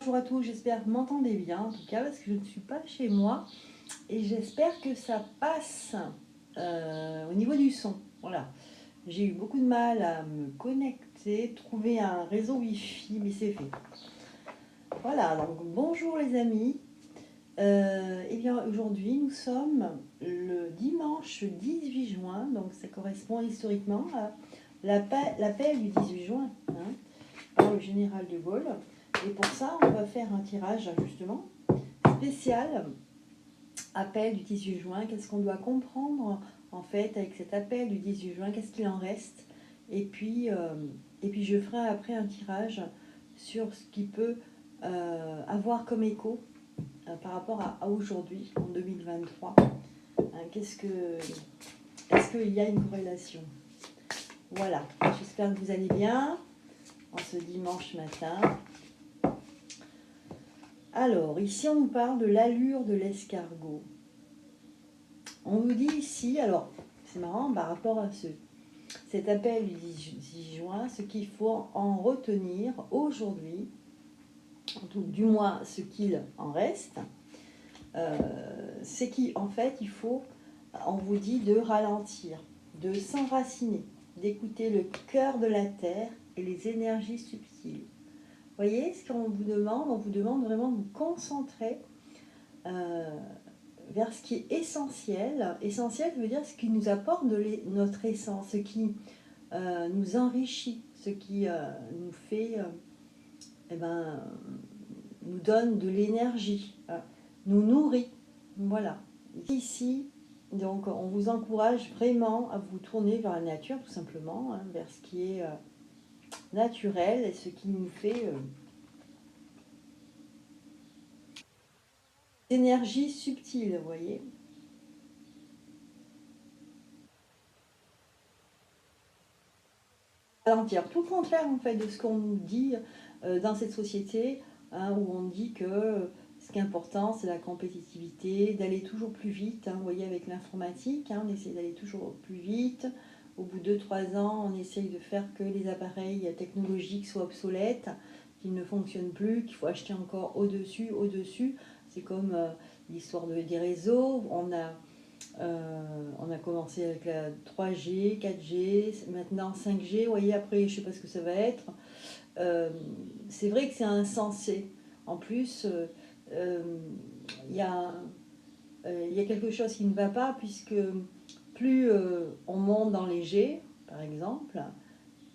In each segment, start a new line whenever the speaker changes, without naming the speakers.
Bonjour à tous, j'espère que vous m'entendez bien en tout cas parce que je ne suis pas chez moi et j'espère que ça passe au niveau du son. Voilà, j'ai eu beaucoup de mal à me connecter, trouver un réseau Wi-Fi, mais c'est fait. Voilà, donc bonjour les amis. Eh bien aujourd'hui nous sommes le dimanche 18 juin, donc ça correspond historiquement à l'appel du 18 juin par le général de Gaulle. Et pour ça, on va faire un tirage justement spécial, appel du 18 juin. Qu'est-ce qu'on doit comprendre en fait avec cet appel du 18 juin? Qu'est-ce qu'il en reste? Et puis je ferai après un tirage sur ce qui peut avoir comme écho par rapport à aujourd'hui, en 2023. Est-ce qu'il y a une corrélation? Voilà, j'espère que vous allez bien en ce dimanche matin. Alors, ici, on nous parle de l'allure de l'escargot. On nous dit ici, alors, c'est marrant, par rapport à cet appel du 10 juin, ce qu'il faut en retenir aujourd'hui, du moins ce qu'il en reste, c'est qu'en fait, il faut, on vous dit de ralentir, de s'enraciner, d'écouter le cœur de la terre et les énergies subtiles. Vous voyez ce qu'on vous demande? On vous demande vraiment de vous concentrer vers ce qui est essentiel. Essentiel veut dire ce qui nous apporte notre essence, ce qui nous enrichit, ce qui nous fait, nous donne de l'énergie, nous nourrit. Voilà. Ici, donc, on vous encourage vraiment à vous tourner vers la nature, tout simplement, vers ce qui est naturel et ce qui nous fait énergie subtile, vous voyez. Ralentir, tout le contraire en fait de ce qu'on nous dit dans cette société, où on dit que ce qui est important c'est la compétitivité, d'aller toujours plus vite, vous voyez avec l'informatique, on essaie d'aller toujours plus vite, au bout de 2-3 ans on essaye de faire que les appareils technologiques soient obsolètes, qu'ils ne fonctionnent plus, qu'il faut acheter encore au-dessus, c'est comme l'histoire des réseaux, on a commencé avec la 3G, 4G, maintenant 5G, vous voyez, après je ne sais pas ce que ça va être. C'est vrai que c'est insensé. En plus, il y a quelque chose qui ne va pas, puisque plus on monte dans les G, par exemple,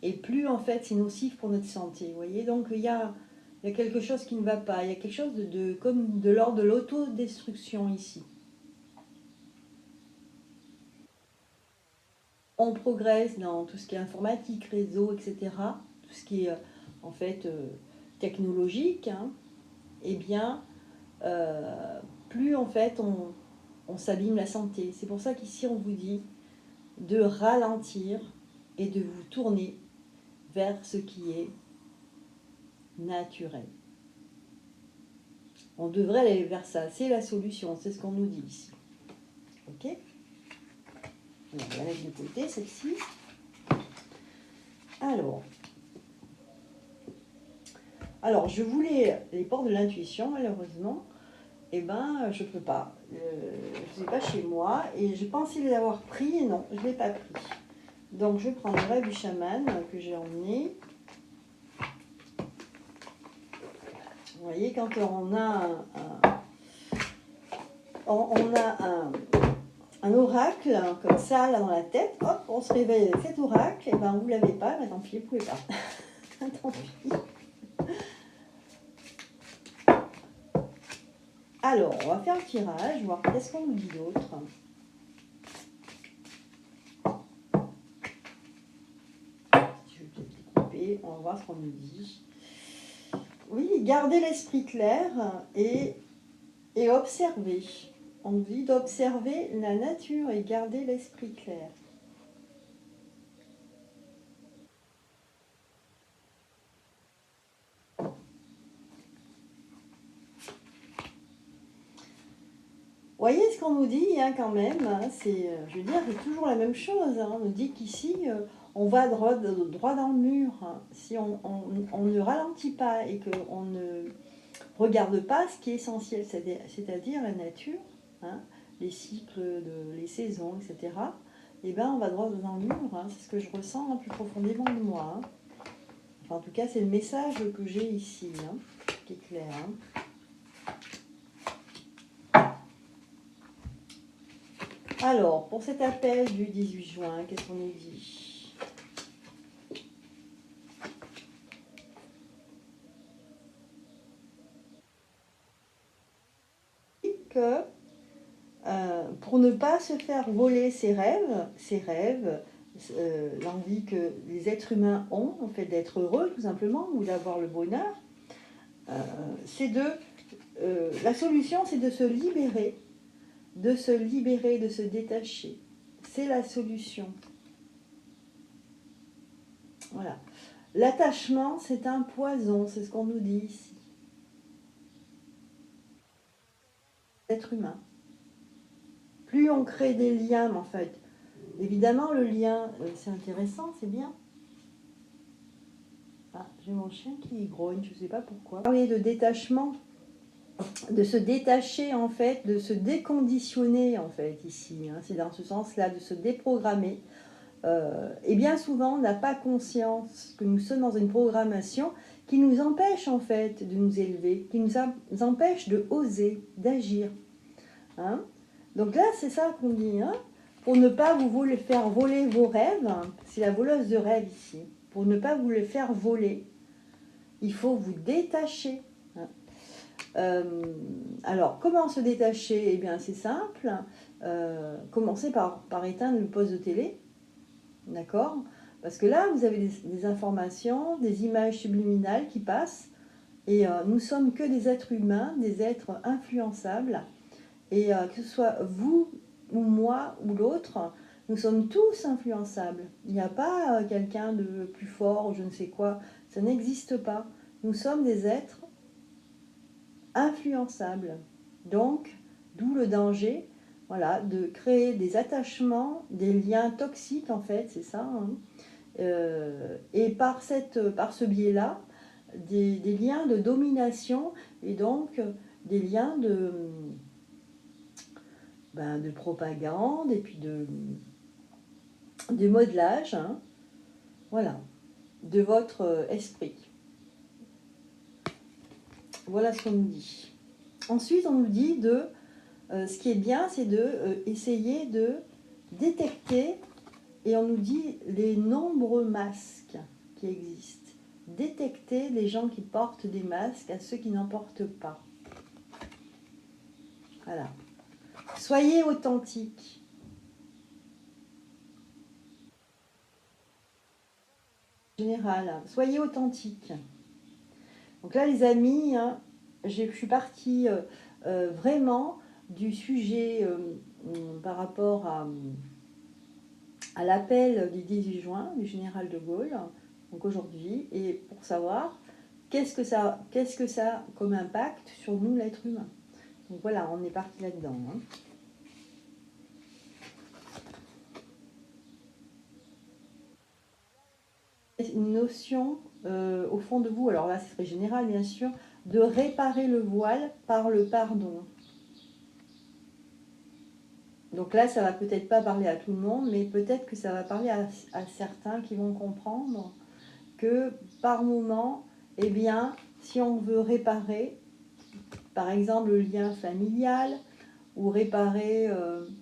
et plus en fait c'est nocif pour notre santé. Vous voyez, donc il y a quelque chose qui ne va pas, il y a quelque chose comme de l'ordre de l'autodestruction ici. On progresse dans tout ce qui est informatique, réseau, etc., tout ce qui est en fait technologique, eh bien, plus en fait on s'abîme la santé. C'est pour ça qu'ici on vous dit de ralentir et de vous tourner vers ce qui est naturel. On devrait aller vers ça, c'est la solution, c'est ce qu'on nous dit ici. Ok? On va la mettre de côté, celle-ci. Alors, je voulais les portes de l'intuition, malheureusement, eh ben, je ne peux pas. Je ne suis pas chez moi et je pensais les avoir pris et non, je ne l'ai pas pris. Donc, je prends le rêve du chaman que j'ai emmené. Vous voyez, quand on a un oracle comme ça là dans la tête, hop, on se réveille avec cet oracle, et ben vous ne l'avez pas, mais tant pis, vous ne pouvez pas. Tant pis. Alors, on va faire le tirage, voir qu'est-ce qu'on nous dit d'autre. Je vais peut-être les couper, on va voir ce qu'on nous dit. Oui, garder l'esprit clair et observer. On nous dit d'observer la nature et garder l'esprit clair. Vous voyez ce qu'on nous dit quand même, c'est, je veux dire, c'est toujours la même chose. On nous dit qu'ici, on va droit dans le mur. Si on ne ralentit pas et qu'on ne regarde pas ce qui est essentiel, c'est-à-dire la nature, hein, les cycles, les saisons, etc., et ben on va droit dans le mur, hein, c'est ce que je ressens plus profondément de moi. Hein. Enfin, en tout cas, c'est le message que j'ai ici, hein, qui est clair. Hein. Alors, pour cet appel du 18 juin, qu'est-ce qu'on nous dit ? Que pour ne pas se faire voler ses rêves, l'envie que les êtres humains ont, en fait, d'être heureux tout simplement, ou d'avoir le bonheur, la solution, c'est de se libérer, de se détacher. C'est la solution. Voilà. L'attachement, c'est un poison, c'est ce qu'on nous dit ici. L'être humain. Plus on crée des liens, en fait, évidemment, le lien, c'est intéressant, c'est bien. Ah, j'ai mon chien qui grogne, je ne sais pas pourquoi. Parler de détachement, de se détacher, en fait, de se déconditionner, en fait, ici. Hein, c'est dans ce sens-là, de se déprogrammer. Et bien souvent, on n'a pas conscience que nous sommes dans une programmation qui nous empêche, en fait, de nous élever, qui nous empêche de oser, d'agir. Hein. Donc là, c'est ça qu'on dit, hein, pour ne pas vous faire voler vos rêves, c'est la voleuse de rêves ici, pour ne pas vous les faire voler, il faut vous détacher. Hein. Alors, comment se détacher ? Eh bien, c'est simple, commencez par éteindre le poste de télé, d'accord ? Parce que là, vous avez des informations, des images subliminales qui passent, et nous sommes que des êtres humains, des êtres influençables. Et que ce soit vous ou moi ou l'autre, nous sommes tous influençables. Il n'y a pas quelqu'un de plus fort ou je ne sais quoi. Ça n'existe pas. Nous sommes des êtres influençables. Donc, d'où le danger, voilà, de créer des attachements, des liens toxiques en fait, c'est ça. Hein. Et par ce biais-là, des liens de domination et donc des liens de propagande et puis de modelage, hein, voilà, de votre esprit. Voilà ce qu'on nous dit. Ensuite, on nous dit ce qui est bien, c'est de essayer de détecter, et on nous dit les nombreux masques qui existent. Détecter les gens qui portent des masques à ceux qui n'en portent pas. Voilà. Soyez authentique. En général, soyez authentique. Donc là, les amis, hein, je suis partie vraiment du sujet par rapport à l'appel du 18 juin du général de Gaulle, donc aujourd'hui, et pour savoir qu'est-ce que ça a comme impact sur nous, l'être humain. Donc voilà, on est parti là-dedans. Hein. Une notion au fond de vous, alors là c'est très général bien sûr, de réparer le voile par le pardon. Donc là ça va peut-être pas parler à tout le monde, mais peut-être que ça va parler à certains qui vont comprendre que par moment, eh bien, si on veut réparer, par exemple le lien familial, ou réparer,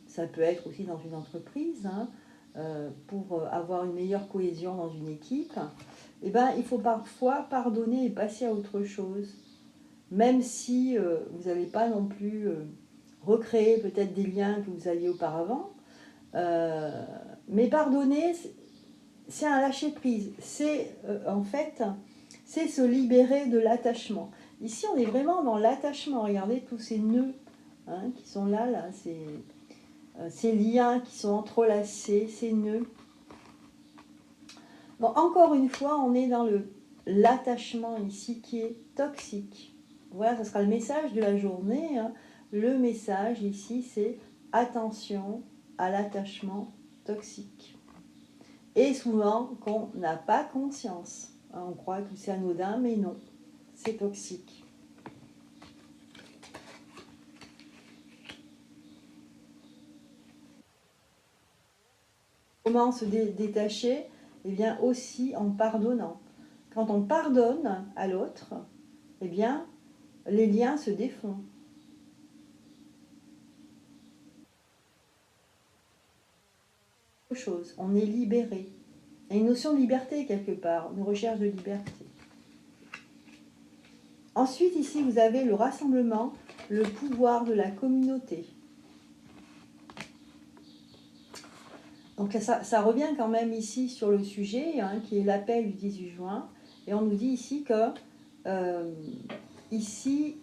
ça peut être aussi dans une entreprise, hein, pour avoir une meilleure cohésion dans une équipe, eh ben, il faut parfois pardonner et passer à autre chose. Même si vous n'allez pas non plus recréer peut-être des liens que vous aviez auparavant. Mais pardonner, c'est un lâcher-prise. C'est en fait, c'est se libérer de l'attachement. Ici, on est vraiment dans l'attachement. Regardez tous ces nœuds hein, qui sont là ces liens qui sont entrelacés, ces nœuds. Bon, encore une fois, on est dans l'attachement ici qui est toxique. Voilà, ce sera le message de la journée. Hein. Le message ici, c'est attention à l'attachement toxique. Et souvent, qu'on n'a pas conscience. On croit que c'est anodin, mais non, c'est toxique. Comment se détacher? Eh bien aussi en pardonnant. Quand on pardonne à l'autre, eh bien les liens se défont. Chose, on est libéré. Il y a une notion de liberté quelque part, une recherche de liberté. Ensuite, ici, vous avez le rassemblement, le pouvoir de la communauté. Donc ça revient quand même ici sur le sujet, hein, qui est l'appel du 18 juin. Et on nous dit ici que, ici,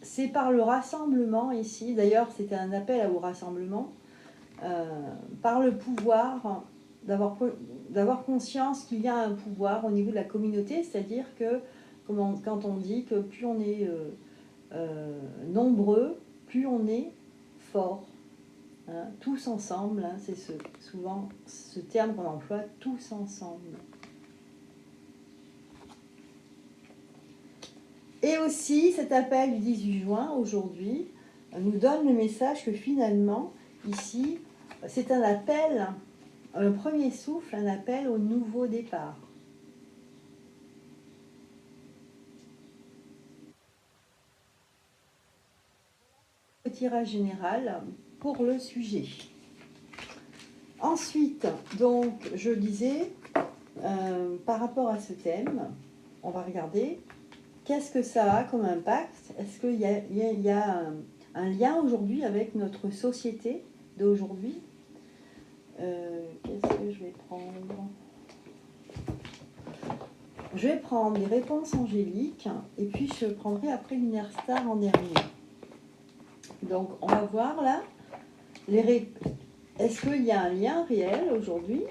c'est par le rassemblement ici, d'ailleurs c'était un appel au rassemblement, par le pouvoir d'avoir conscience qu'il y a un pouvoir au niveau de la communauté, c'est-à-dire que quand on dit que plus on est nombreux, plus on est fort. Hein, tous ensemble, hein, c'est souvent ce terme qu'on emploie, tous ensemble. Et aussi, cet appel du 18 juin, aujourd'hui, nous donne le message que finalement, ici, c'est un appel, un premier souffle, un appel au nouveau départ. Le tirage général pour le sujet. Ensuite, donc, je disais, par rapport à ce thème, on va regarder qu'est-ce que ça a comme impact. Est-ce qu'il y a un lien aujourd'hui avec notre société d'aujourd'hui? Qu'est-ce que je vais prendre? Je vais prendre les réponses angéliques et puis je prendrai après Lunaire Star en dernier. Donc, on va voir là, est-ce qu'il y a un lien réel aujourd'hui?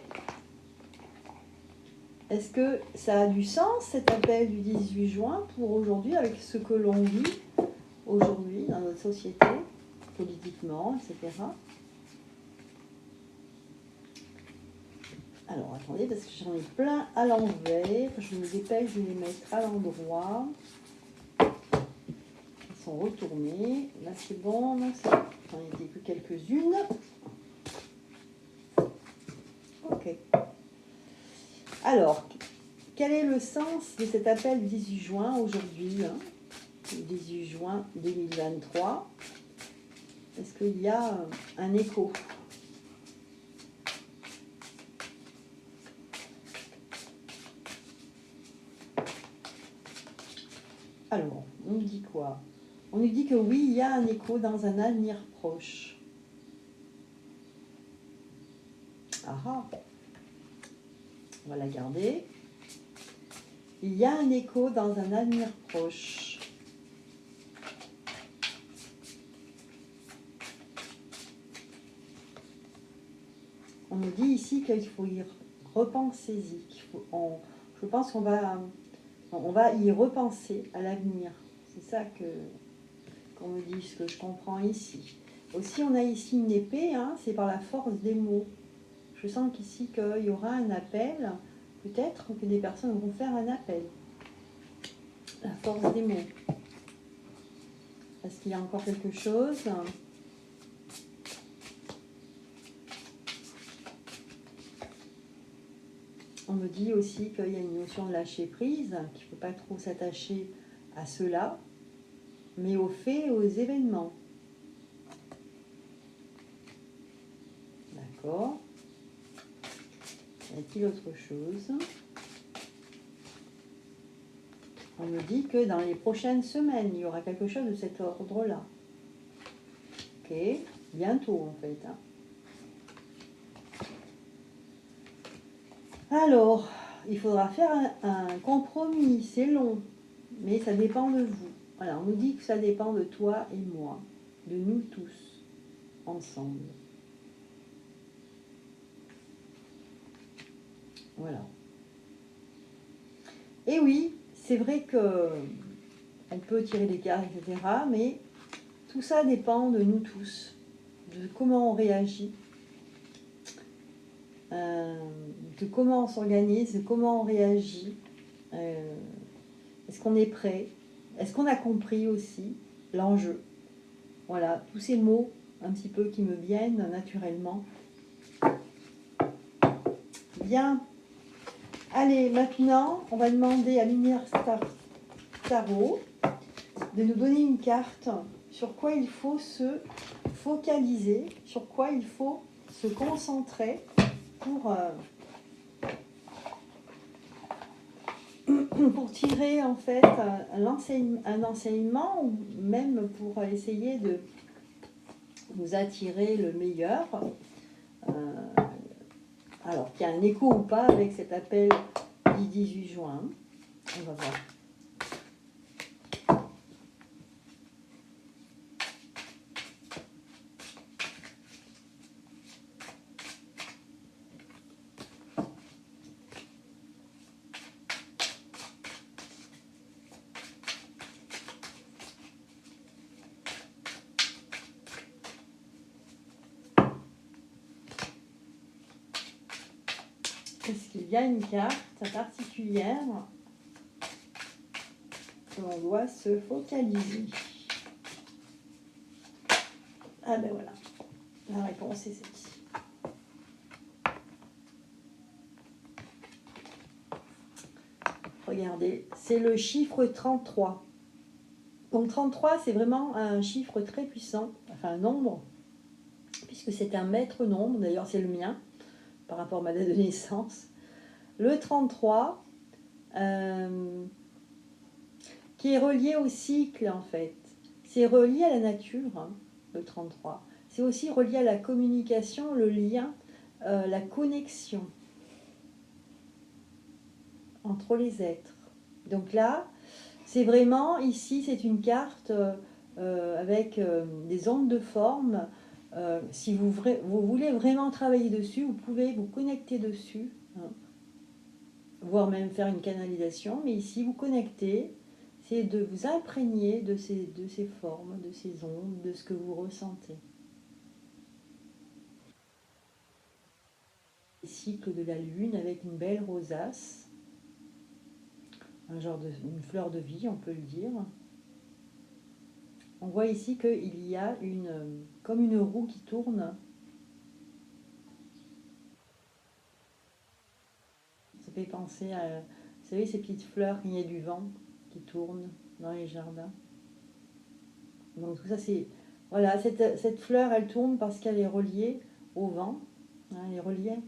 Est-ce que ça a du sens, cet appel du 18 juin, pour aujourd'hui, avec ce que l'on vit aujourd'hui dans notre société, politiquement, etc. Alors, attendez, parce que j'en ai plein à l'envers. Je me dépêche de les mettre à l'endroit. Ils sont retournés. Là, c'est bon. J'en ai que quelques-unes. Ok. Alors, quel est le sens de cet appel du 18 juin aujourd'hui, hein, le 18 juin 2023? Est-ce qu'il y a un écho? Alors, on nous dit quoi? On nous dit que oui, il y a un écho dans un avenir proche. Ah ah. On va la garder. Il y a un écho dans un avenir proche. On nous dit ici qu'il faut y repenser-y. Je pense qu'on va y repenser à l'avenir. C'est ça qu'on me dit, ce que je comprends ici. Aussi, on a ici une épée, hein, c'est par la force des mots. Je sens qu'ici, qu'il y aura un appel. Peut-être que des personnes vont faire un appel. La force des mots. Est-ce qu'il y a encore quelque chose? On me dit aussi qu'il y a une notion de lâcher prise, qu'il ne faut pas trop s'attacher à cela, mais aux faits et aux événements. D'accord. Y a-t-il autre chose? On me dit que dans les prochaines semaines, il y aura quelque chose de cet ordre-là. Ok, bientôt en fait. Hein. Alors, il faudra faire un compromis, c'est long, mais ça dépend de vous. Voilà, on nous dit que ça dépend de toi et moi, de nous tous, ensemble. Voilà. Et oui, c'est vrai que on peut tirer des cartes, etc., mais tout ça dépend de nous tous, de comment on réagit, de comment on s'organise, de comment on réagit. Est-ce qu'on est prêt? Est-ce qu'on a compris aussi l'enjeu? Voilà, tous ces mots un petit peu qui me viennent naturellement bien. Allez, maintenant, on va demander à l'univers tarot de nous donner une carte sur quoi il faut se focaliser, sur quoi il faut se concentrer pour tirer en fait un enseignement ou même pour essayer de vous attirer le meilleur. Alors qu'il y a un écho ou pas avec cet appel du 18 juin. On va voir. Est-ce qu'il y a une carte particulière que l'on doit se focaliser? Ah ben voilà, la réponse est celle-ci. Regardez, c'est le chiffre 33. Donc 33, c'est vraiment un chiffre très puissant, enfin un nombre, puisque c'est un maître nombre, d'ailleurs c'est le mien, par rapport à ma date de naissance. Le 33, qui est relié au cycle en fait. C'est relié à la nature, hein, le 33. C'est aussi relié à la communication, le lien, la connexion entre les êtres. Donc là, c'est vraiment, ici, c'est une carte avec des ondes de forme. Si vous voulez vraiment travailler dessus, vous pouvez vous connecter dessus, hein, voire même faire une canalisation. Mais ici, vous connectez, c'est de vous imprégner de ces formes, de ces ondes, de ce que vous ressentez. Le cycle de la lune avec une belle rosace, une fleur de vie, on peut le dire. On voit ici qu'il y a comme une roue qui tourne. Ça fait penser à, vous savez, ces petites fleurs, il y a du vent qui tourne dans les jardins. Donc tout ça, c'est... Voilà, cette fleur, elle tourne parce qu'elle est reliée au vent, hein, elle est reliée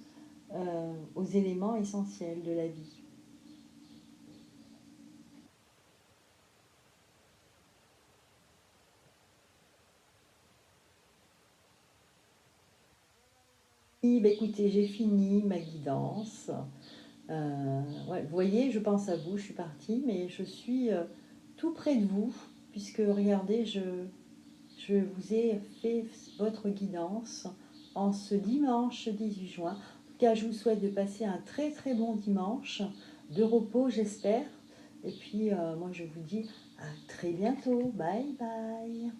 aux éléments essentiels de la vie. Ben, écoutez, j'ai fini ma guidance. Ouais, vous voyez, je pense à vous, je suis partie, mais je suis tout près de vous, puisque regardez, je vous ai fait votre guidance en ce dimanche 18 juin. En tout cas, je vous souhaite de passer un très très bon dimanche, de repos j'espère. Et puis, moi je vous dis à très bientôt. Bye bye.